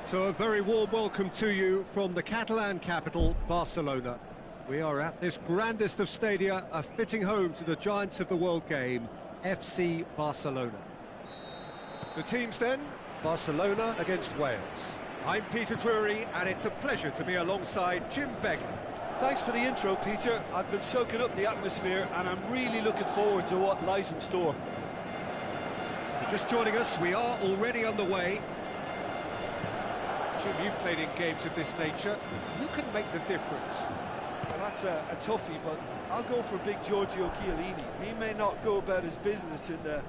So a very warm welcome to you from the Catalan capital, Barcelona. We are at this grandest of stadia, a fitting home to the giants of the world game, FC Barcelona. The teams then, Barcelona against Wales. I'm Peter Drury, and it's a pleasure to be alongside Jim Begley. Thanks for the intro, Peter. I've been soaking up the atmosphere, and I'm really looking forward to what lies in store. If you're just joining us, we are already underway. Jim, you've played in games of this nature. Who can make the difference? Well, that's a toughie, but I'll go for big Giorgio Chiellini. He may not go about his business in the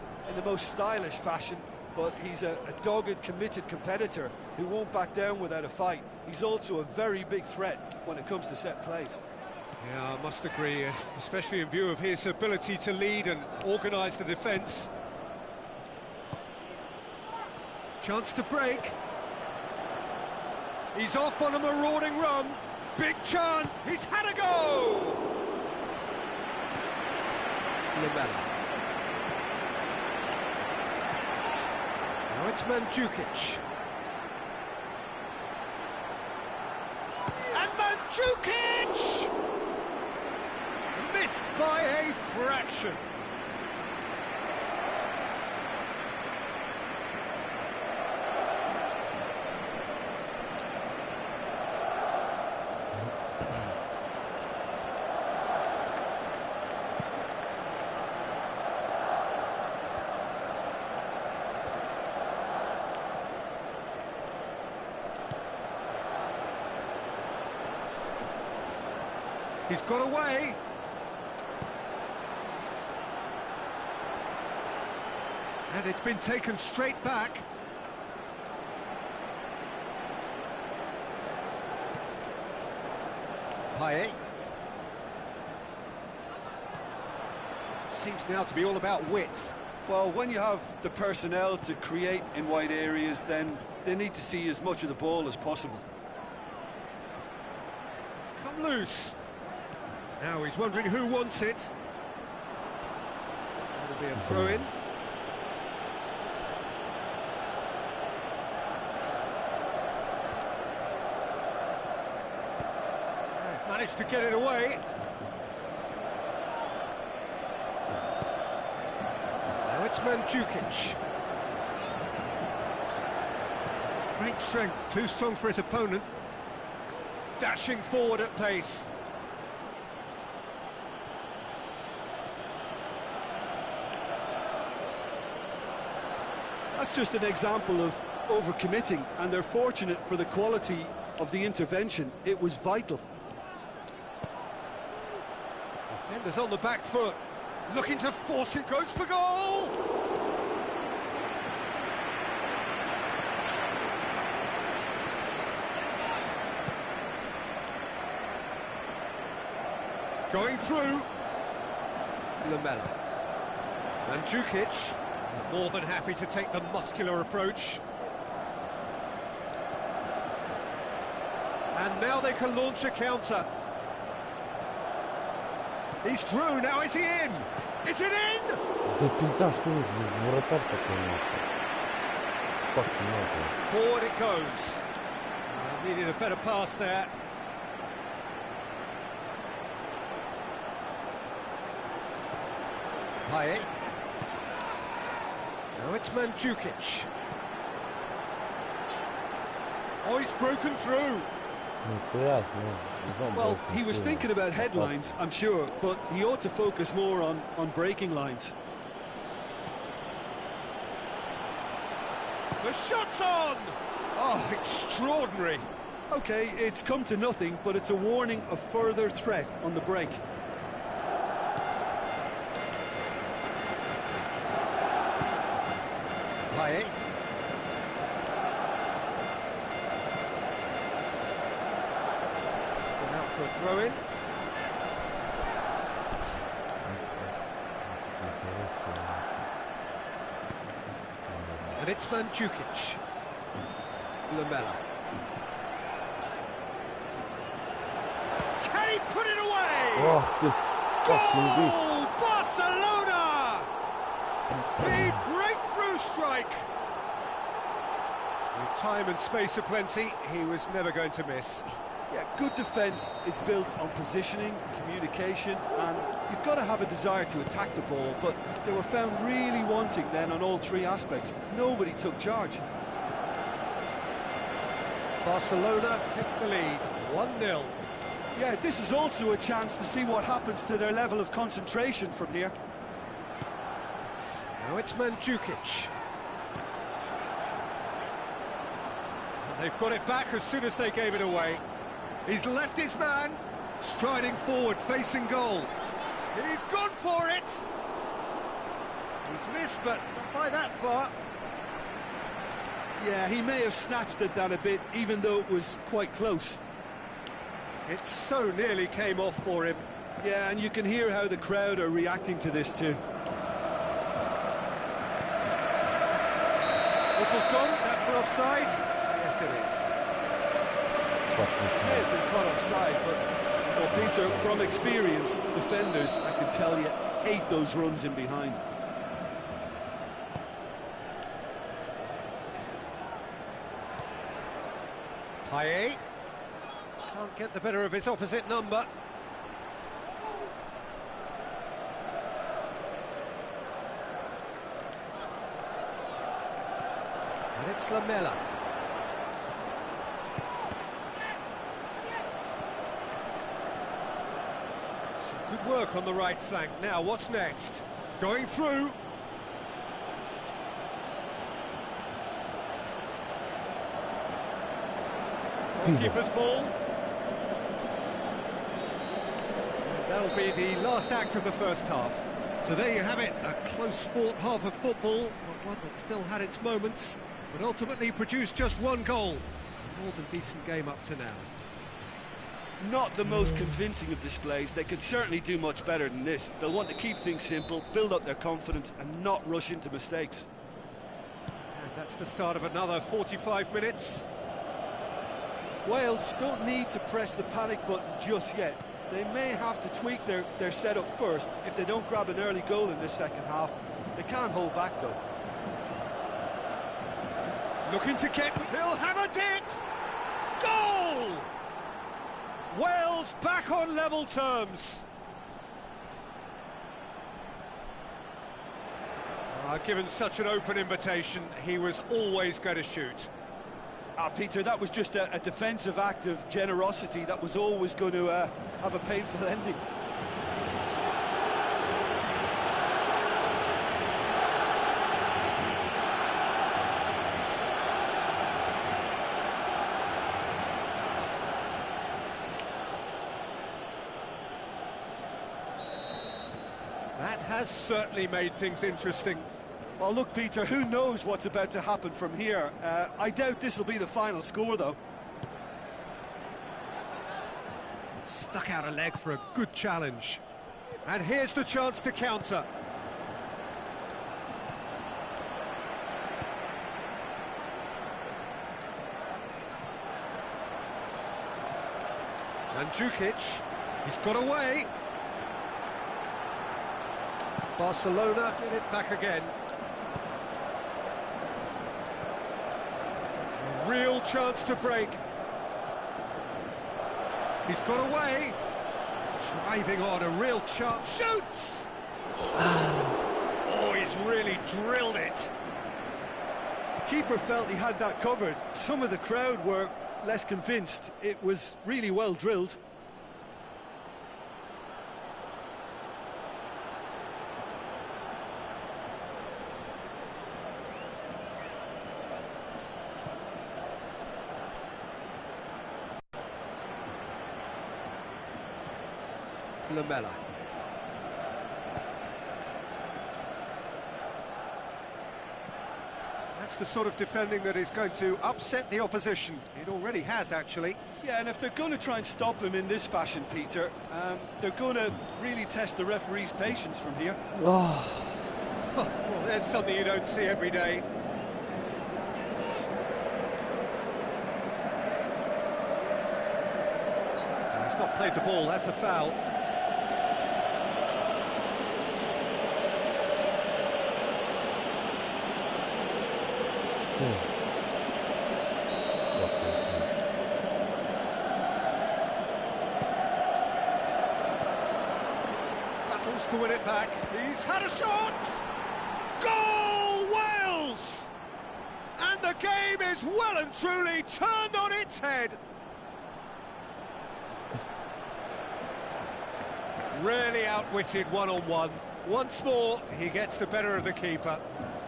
most stylish fashion, but he's a dogged, committed competitor who won't back down without a fight. He's also a very big threat when it comes to set plays. Yeah, I must agree, especially in view of his ability to lead and organise the defence. Chance to break. He's off on a marauding run. Big chance. He's had a go. Lamela. Now it's Mandzukic. And Mandzukic! Missed by a fraction. He's got away. And it's been taken straight back. Payet. Seems now to be all about width. Well, when you have the personnel to create in wide areas, then they need to see as much of the ball as possible. It's come loose. Now he's wondering who wants it. That'll be a throw-in. They've managed to get it away. Now it's Mandzukic. Great strength, too strong for his opponent. Dashing forward at pace. That's just an example of overcommitting, and they're fortunate for the quality of the intervention. It was vital. Defenders on the back foot, looking to force it, goes for goal! Going through. Lamela. Mandzukic. More than happy to take the muscular approach. And now they can launch a counter. He's through, now is he in? Is it in? Forward it goes. Needed a better pass there. Payet. Now it's Mandzukic. Oh, he's broken through. Well, he was thinking about headlines, I'm sure, but he ought to focus more on breaking lines. The shot's on! Oh, extraordinary. OK, it's come to nothing, but it's a warning of further threat on the break. Payet. It's gone out for a throw-in. And it's Mandzukic. Lamela. Can he put it away? Oh, this fucking beast. Goal! Barcelona! The breakthrough strike. With time and space aplenty, he was never going to miss. Yeah, good defence is built on positioning, communication, and you've got to have a desire to attack the ball, but they were found really wanting then on all three aspects. Nobody took charge. Barcelona take the lead, 1-0. Yeah, this is also a chance to see what happens to their level of concentration from here. Now it's Mandzukic. And they've got it back as soon as they gave it away. He's left his man, striding forward, facing goal. He's gone for it! He's missed, but not by that far. Yeah, he may have snatched at that a bit, even though it was quite close. It so nearly came off for him. Yeah, and you can hear how the crowd are reacting to this too. Whistle's gone, that for offside? Yes, it is. May have been caught offside, but well, Peter, from experience, defenders, I can tell you, hate those runs in behind. Payet can't get the better of his opposite number. And it's Lamela. Some good work on the right flank. Now, what's next? Going through. Keeper's ball. And that'll be the last act of the first half. So there you have it, a close-fought half of football, but one that still had its moments, but ultimately produced just one goal. A more than decent game up to now. Not the most convincing of displays. They could certainly do much better than this. They'll want to keep things simple, build up their confidence and not rush into mistakes. And that's the start of another 45 minutes. Wales don't need to press the panic button just yet. They may have to tweak their setup first if they don't grab an early goal in this second half. They can't hold back though. Looking to get, he'll have a dip! Goal! Wales back on level terms. Given such an open invitation, he was always going to shoot. Peter, that was just a defensive act of generosity that was always going to have a painful ending. That has certainly made things interesting. Well, look, Peter, who knows what's about to happen from here? I doubt this will be the final score, though. Stuck out a leg for a good challenge. And here's the chance to counter. Mandzukic, he's got away. Barcelona get it back again. A real chance to break. He's got away. Driving on, a real chance. Shoots! Oh, he's really drilled it. The keeper felt he had that covered. Some of the crowd were less convinced. It was really well drilled. Lamela. That's the sort of defending that is going to upset the opposition. It already has, actually. Yeah, and if they're going to try and stop him in this fashion, Peter, they're going to really test the referee's patience from here. Oh. Well, there's something you don't see every day. not played the ball, that's a foul. Battles to win it back. He's had a shot! Goal, Wales! And the game is well and truly turned on its head. Really outwitted one-on-one. Once more, he gets the better of the keeper.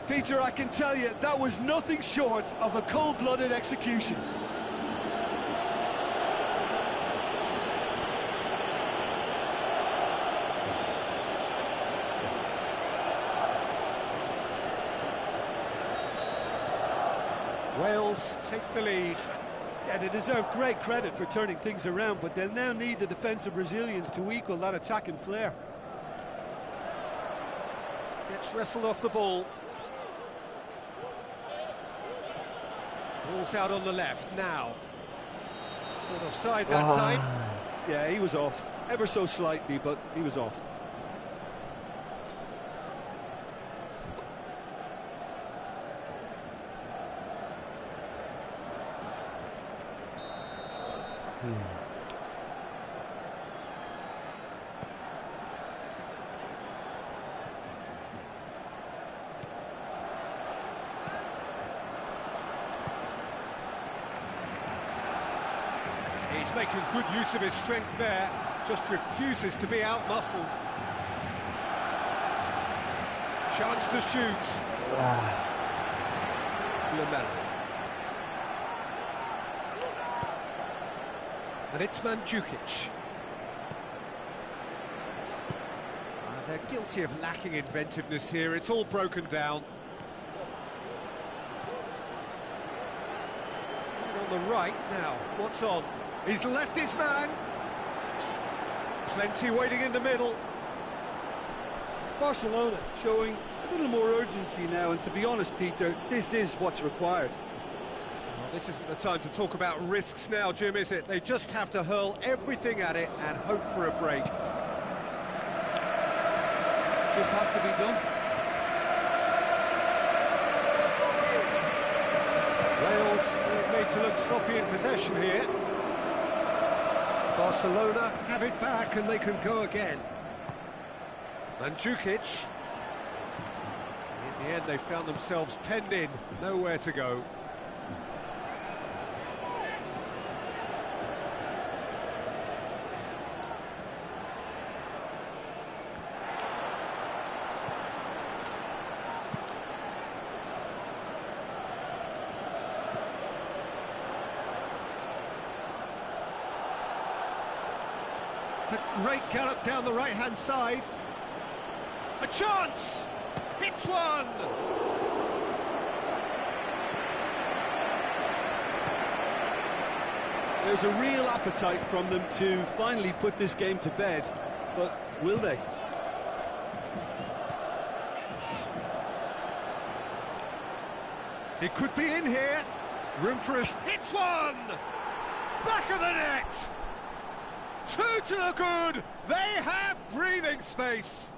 Peter, I can tell you, that was nothing short of a cold-blooded execution. Wales take the lead. Yeah, they deserve great credit for turning things around, but they'll now need the defensive resilience to equal that attacking flair. Gets wrestled off the ball. Ball's out on the left now. Not offside that time. Yeah, he was off. Ever so slightly, but he was off. He's making good use of his strength there, just refuses to be out-muscled. Chance to shoot. Lamella. And it's Mandzukic. They're guilty of lacking inventiveness here, it's all broken down. On the right now, what's on? He's left his man. Plenty waiting in the middle. Barcelona showing a little more urgency now, and to be honest, Peter, this is what's required. Well, this isn't the time to talk about risks now, Jim, is it? They just have to hurl everything at it and hope for a break. Just has to be done. Wales made to look sloppy in possession here. Barcelona have it back and they can go again. Mandzukic. In the end, they found themselves penned in, nowhere to go. It's a great gallop down the right-hand side. A chance! Hits one! There's a real appetite from them to finally put this game to bed, but will they? It could be in here. Room for a... Hits one! Back of the net! Two to the good! They have breathing space!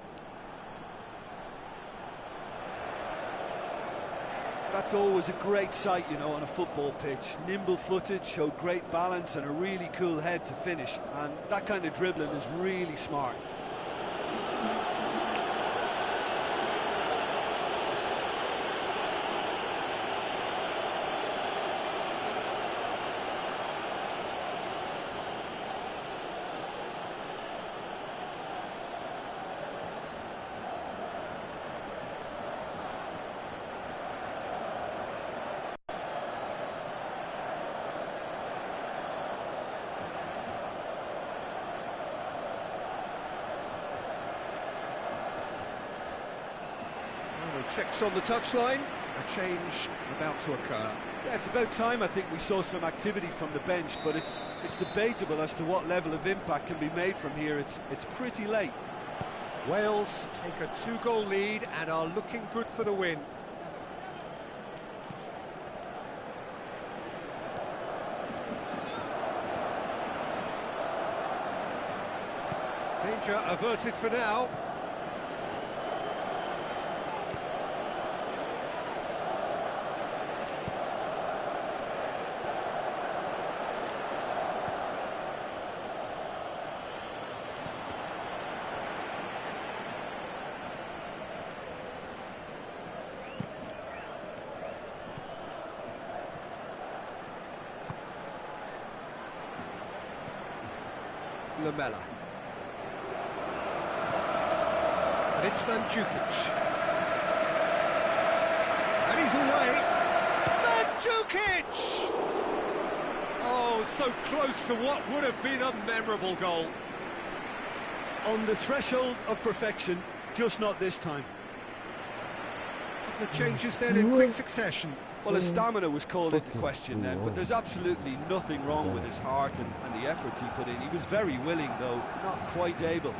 That's always a great sight, you know, on a football pitch. Nimble-footed, showed great balance and a really cool head to finish. And that kind of dribbling is really smart. Checks on the touchline, a change about to occur. Yeah, it's about time I think we saw some activity from the bench, but it's debatable as to what level of impact can be made from here. It's pretty late. Wales take a 2-goal lead and are looking good for the win. Danger averted for now. Lamela. And it's Mandzukic. And he's away. Mandzukic! Oh, so close to what would have been a memorable goal. On the threshold of perfection, just not this time. The changes then in quick succession. Well, his stamina was called into question then, but there's absolutely nothing wrong with his heart and the efforts he put in. He was very willing, though, not quite able.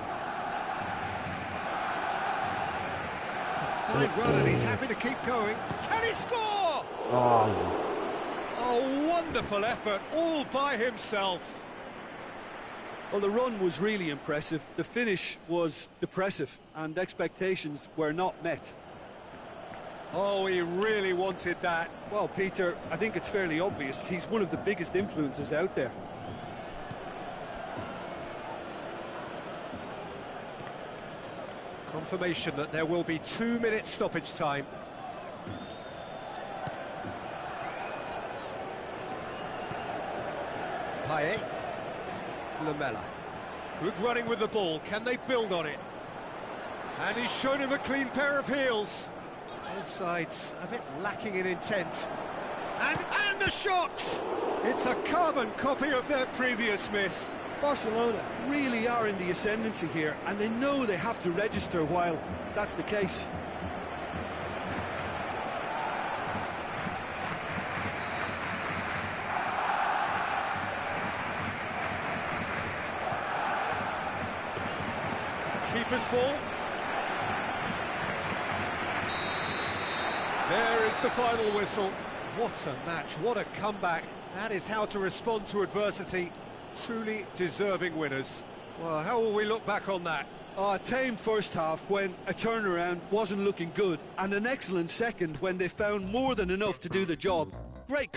It's a fine run, and he's happy to keep going. Can he score? Oh, wonderful effort, all by himself. Well, the run was really impressive. The finish was depressive, and expectations were not met. Oh, he really wanted that. Well, Peter, I think it's fairly obvious. He's one of the biggest influences out there. Confirmation that there will be 2 minutes stoppage time. Payet. Lamela. Good running with the ball. Can they build on it? And he's shown him a clean pair of heels. Both sides a bit lacking in intent. And a shot! It's a carbon copy of their previous miss. Barcelona really are in the ascendancy here, and they know they have to register while that's the case. Keeper's ball. There is the final whistle. What a match, what a comeback. That is how to respond to adversity. Truly deserving winners. Well, how will we look back on that? A tame first half when a turnaround wasn't looking good, and an excellent second when they found more than enough to do the job. Great.